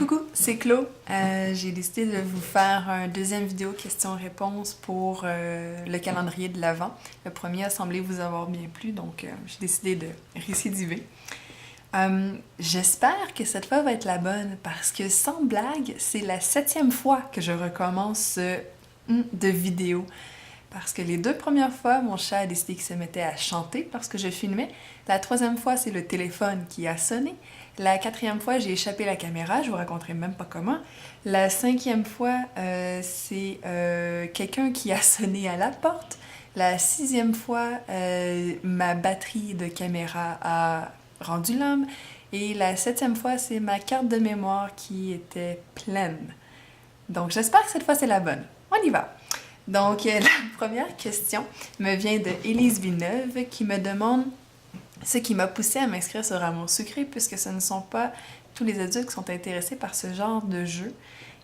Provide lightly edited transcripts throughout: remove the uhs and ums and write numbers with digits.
Coucou, c'est Chlo. J'ai décidé de vous faire un deuxième vidéo questions-réponses pour le calendrier de l'Avent. Le premier a semblé vous avoir bien plu, donc j'ai décidé de récidiver. J'espère que cette fois va être la bonne parce que sans blague, c'est la 7e fois que je recommence de vidéo. Parce que les 2 premières fois, mon chat a décidé qu'il se mettait à chanter parce que je filmais. La 3e fois, c'est le téléphone qui a sonné. La 4e fois, j'ai échappé la caméra, je vous raconterai même pas comment. La 5e fois, c'est quelqu'un qui a sonné à la porte. La 6e fois, ma batterie de caméra a rendu l'homme. Et la 7e fois, c'est ma carte de mémoire qui était pleine. Donc j'espère que cette fois, c'est la bonne. On y va! Donc, la première question me vient de Élise Villeneuve qui me demande ce qui m'a poussée à m'inscrire sur Amour sucré puisque ce ne sont pas tous les adultes qui sont intéressés par ce genre de jeu.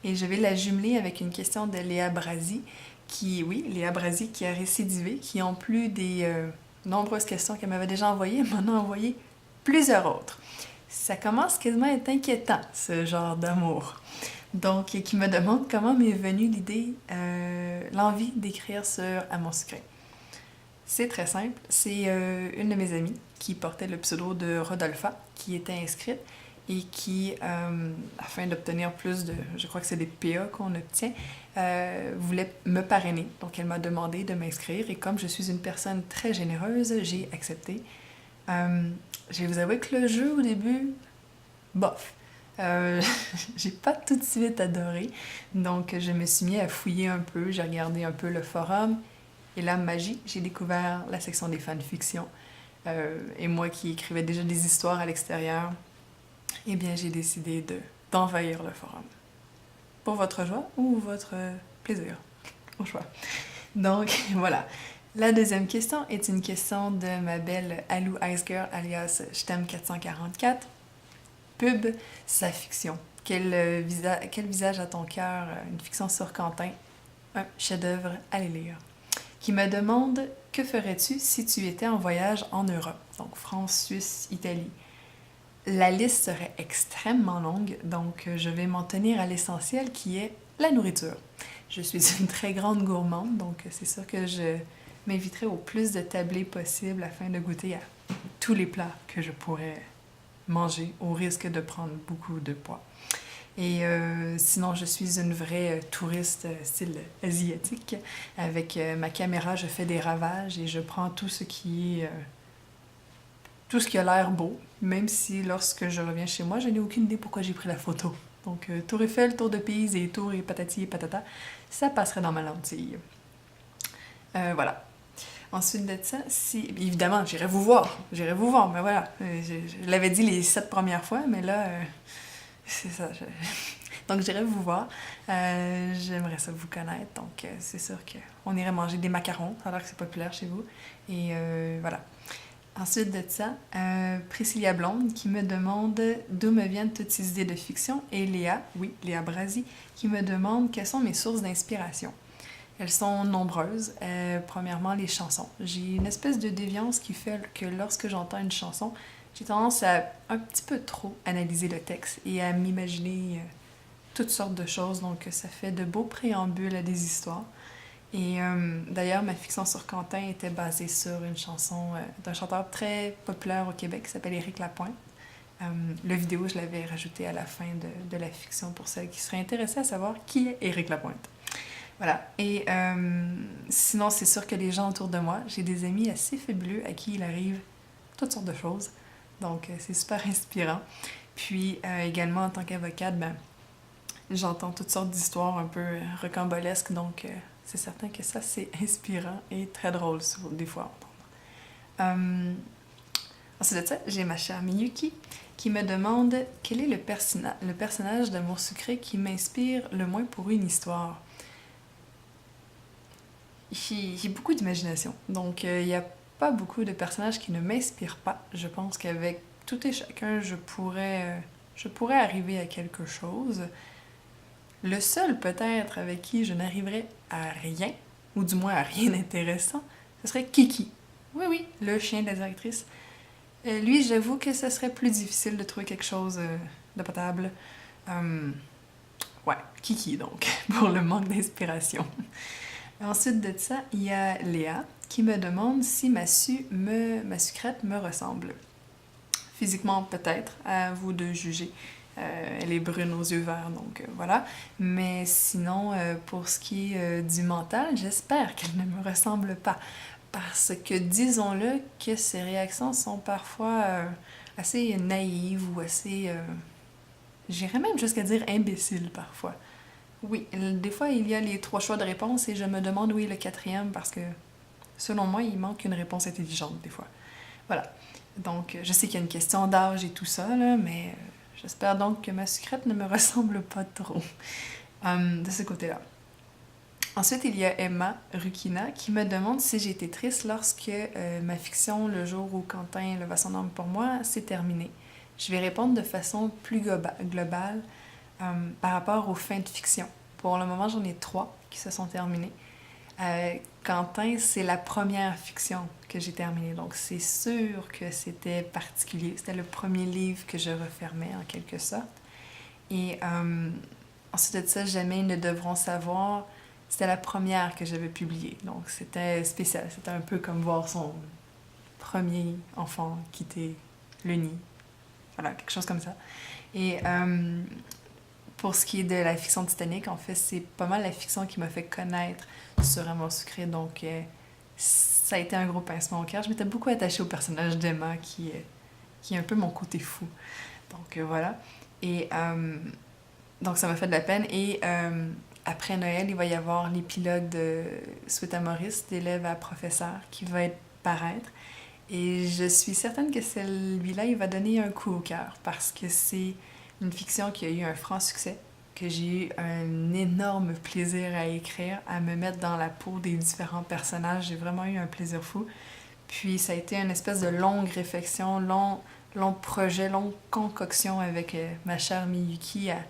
Et je vais la jumeler avec une question de Léa Brasi Léa Brasi qui a récidivé, qui en plus des nombreuses questions qu'elle m'avait déjà envoyées, elle m'en a envoyé plusieurs autres. Ça commence quasiment à être inquiétant, ce genre d'amour. Donc, qui me demande comment m'est venue l'idée, l'envie d'écrire sur Amour sucré. C'est très simple. C'est une de mes amies qui portait le pseudo de Rodolpha, qui était inscrite et qui, afin d'obtenir plus de, je crois que c'est des PA qu'on obtient, voulait me parrainer. Donc, elle m'a demandé de m'inscrire et comme je suis une personne très généreuse, j'ai accepté. Je vais vous avouer que le jeu, au début, bof. J'ai pas tout de suite adoré, donc je me suis mis à fouiller un peu, j'ai regardé un peu le forum, et là, magie, j'ai découvert la section des fanfictions. Et moi qui écrivais déjà des histoires à l'extérieur, eh bien j'ai décidé d'envahir le forum. Pour votre joie ou votre plaisir, au choix. Donc voilà. La deuxième question est une question de ma belle Alou Ice Girl, alias Je t'aime 444. Pub, sa fiction. Quel visage à ton cœur, une fiction sur Quentin, un chef-d'œuvre, allez lire. Qui me demande que ferais-tu si tu étais en voyage en Europe, donc France, Suisse, Italie. La liste serait extrêmement longue, donc je vais m'en tenir à l'essentiel qui est la nourriture. Je suis une très grande gourmande, donc c'est sûr que je m'inviterai au plus de tablés possible afin de goûter à tous les plats que je pourrais manger au risque de prendre beaucoup de poids. Et sinon, je suis une vraie touriste style asiatique. Avec ma caméra, je fais des ravages et je prends tout ce qui a l'air beau, même si lorsque je reviens chez moi, je n'ai aucune idée pourquoi j'ai pris la photo. Donc, Tour Eiffel, Tour de Pise et Tour et patati et patata, ça passerait dans ma lentille. Voilà. Ensuite de ça, évidemment, j'irai vous voir, mais voilà, je l'avais dit les 7 premières fois, mais là, c'est ça, donc j'irai vous voir, j'aimerais ça vous connaître, donc c'est sûr qu'on irait manger des macarons, alors que c'est populaire chez vous, et voilà. Ensuite de ça, Priscilla Blonde qui me demande d'où me viennent toutes ces idées de fiction, et Léa Brasi, qui me demande quelles sont mes sources d'inspiration. Elles sont nombreuses. Premièrement, les chansons. J'ai une espèce de déviance qui fait que lorsque j'entends une chanson, j'ai tendance à un petit peu trop analyser le texte et à m'imaginer toutes sortes de choses. Donc, ça fait de beaux préambules à des histoires. Et d'ailleurs, ma fiction sur Quentin était basée sur une chanson d'un chanteur très populaire au Québec qui s'appelle Éric Lapointe. Le vidéo, je l'avais rajouté à la fin de la fiction pour celles qui seraient intéressées à savoir qui est Éric Lapointe. Voilà. Et sinon, c'est sûr que les gens autour de moi, j'ai des amis assez fébuleux à qui il arrive toutes sortes de choses. Donc, c'est super inspirant. Puis, également, en tant qu'avocate, j'entends toutes sortes d'histoires un peu rocambolesques. Donc, c'est certain que ça, c'est inspirant et très drôle, des fois, à entendre. Ensuite de ça, j'ai ma chère Miyuki qui me demande quel est le personnage d'Amour sucré qui m'inspire le moins pour une histoire. J'ai beaucoup d'imagination, donc il n'y a pas beaucoup de personnages qui ne m'inspirent pas. Je pense qu'avec tout et chacun, je pourrais arriver à quelque chose. Le seul peut-être avec qui je n'arriverais à rien, ou du moins à rien d'intéressant, ce serait Kiki. Oui, le chien de la directrice. Lui, j'avoue que ce serait plus difficile de trouver quelque chose de potable. Ouais, Kiki donc, pour le manque d'inspiration. Ensuite de ça, il y a Léa qui me demande si ma sucrète me ressemble. Physiquement, peut-être, à vous de juger. Elle est brune aux yeux verts, donc voilà. Mais sinon, pour ce qui est du mental, j'espère qu'elle ne me ressemble pas. Parce que, disons-le, que ses réactions sont parfois assez naïves ou assez... j'irais même jusqu'à dire imbéciles parfois. Oui, des fois, il y a les 3 choix de réponse et je me demande où est le 4e parce que, selon moi, il manque une réponse intelligente des fois. Voilà. Donc, je sais qu'il y a une question d'âge et tout ça, là, mais j'espère donc que ma sucrète ne me ressemble pas trop de ce côté-là. Ensuite, il y a Emma Rukina qui me demande si j'ai été triste lorsque ma fiction, le jour où Quentin leva son arme pour moi, s'est terminée. Je vais répondre de façon plus globale par rapport aux fins de fiction. Pour le moment, j'en ai 3 qui se sont terminées. Quentin, c'est la première fiction que j'ai terminée, donc c'est sûr que c'était particulier. C'était le premier livre que je refermais en quelque sorte. Et ensuite de ça, Jamais ils ne devront savoir, c'était la première que j'avais publiée, donc c'était spécial. C'était un peu comme voir son premier enfant quitter le nid. Voilà, quelque chose comme ça. Et pour ce qui est de la fiction Titanic, en fait, c'est pas mal la fiction qui m'a fait connaître sur Amour sucré, donc ça a été un gros pincement au cœur. Je m'étais beaucoup attachée au personnage d'Emma, qui est un peu mon côté fou. Donc voilà. Et donc ça m'a fait de la peine. Et après Noël, il va y avoir l'épilogue de Suite à Maurice, d'élève à professeur, qui va paraître. Et je suis certaine que celui-là, il va donner un coup au cœur, parce que c'est une fiction qui a eu un franc succès, que j'ai eu un énorme plaisir à écrire, à me mettre dans la peau des différents personnages. J'ai vraiment eu un plaisir fou. Puis ça a été une espèce de longue réflexion, long projet, longue concoction avec ma chère Miyuki à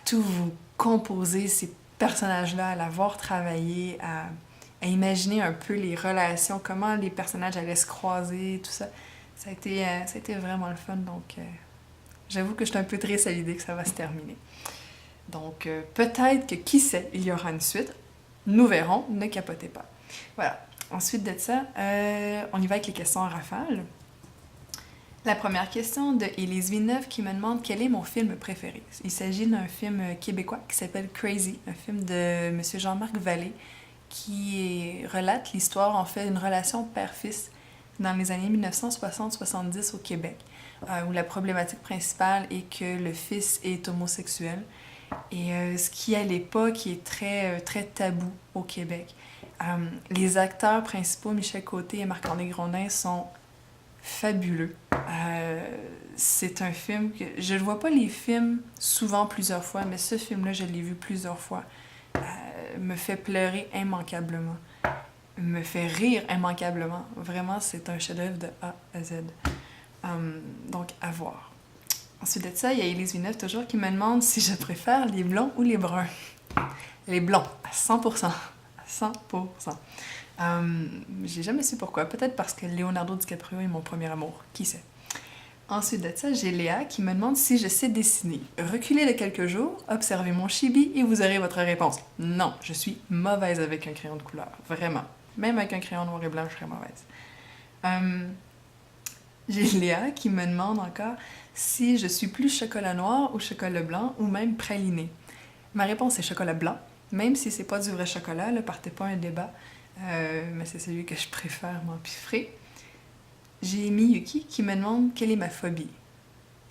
tout vous composer ces personnages-là, à la voir travailler, à imaginer un peu les relations, comment les personnages allaient se croiser, tout ça. Ça a été vraiment le fun, donc j'avoue que je suis un peu triste à l'idée que ça va se terminer. Donc peut-être que, qui sait, il y aura une suite. Nous verrons, ne capotez pas. Voilà. Ensuite de ça, on y va avec les questions en rafale. La première question de Élise Villeneuve qui me demande quel est mon film préféré. Il s'agit d'un film québécois qui s'appelle Crazy, un film de M. Jean-Marc Vallée qui relate l'histoire, en fait, d'une relation père-fils dans les années 1960-70 au Québec, où la problématique principale est que le fils est homosexuel et ce qui, à l'époque, est très tabou au Québec. Les acteurs principaux, Michel Côté et Marc-André Grondin, sont fabuleux. C'est un film que... Je ne vois pas les films souvent plusieurs fois, mais ce film-là, je l'ai vu plusieurs fois. Me fait pleurer immanquablement. Me fait rire immanquablement. Vraiment, c'est un chef-d'œuvre de A à Z. Donc, à voir. Ensuite de ça, il y a Élise Villeneuve toujours qui me demande si je préfère les blonds ou les bruns. Les blonds, à 100%. À 100%. J'ai jamais su pourquoi. Peut-être parce que Leonardo DiCaprio est mon premier amour. Qui sait? Ensuite de ça, j'ai Léa qui me demande si je sais dessiner. Reculez de quelques jours, observez mon chibi et vous aurez votre réponse. Non, je suis mauvaise avec un crayon de couleur. Vraiment. Même avec un crayon noir et blanc, je serais mauvaise. J'ai Léa qui me demande encore si je suis plus chocolat noir ou chocolat blanc ou même praliné. Ma réponse est chocolat blanc, même si c'est pas du vrai chocolat, ne partez pas un débat, mais c'est celui que je préfère m'empiffrer. J'ai Miyuki qui me demande quelle est ma phobie.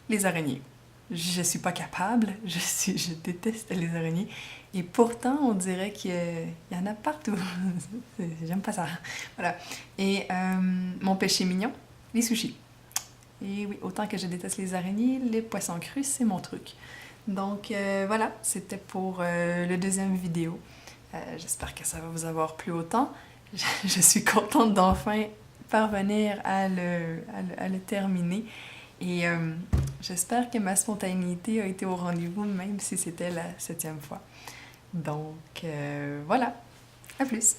Les araignées. Je suis pas capable, je déteste les araignées. Et pourtant, on dirait qu'il y en a partout. J'aime pas ça. Voilà. Et mon péché mignon, les sushis. Et oui, autant que je déteste les araignées, les poissons crus, c'est mon truc. Donc voilà, c'était pour le deuxième vidéo. J'espère que ça va vous avoir plu autant. Je suis contente d'enfin parvenir à le terminer. Et j'espère que ma spontanéité a été au rendez-vous, même si c'était la 7e fois. Donc voilà, à plus!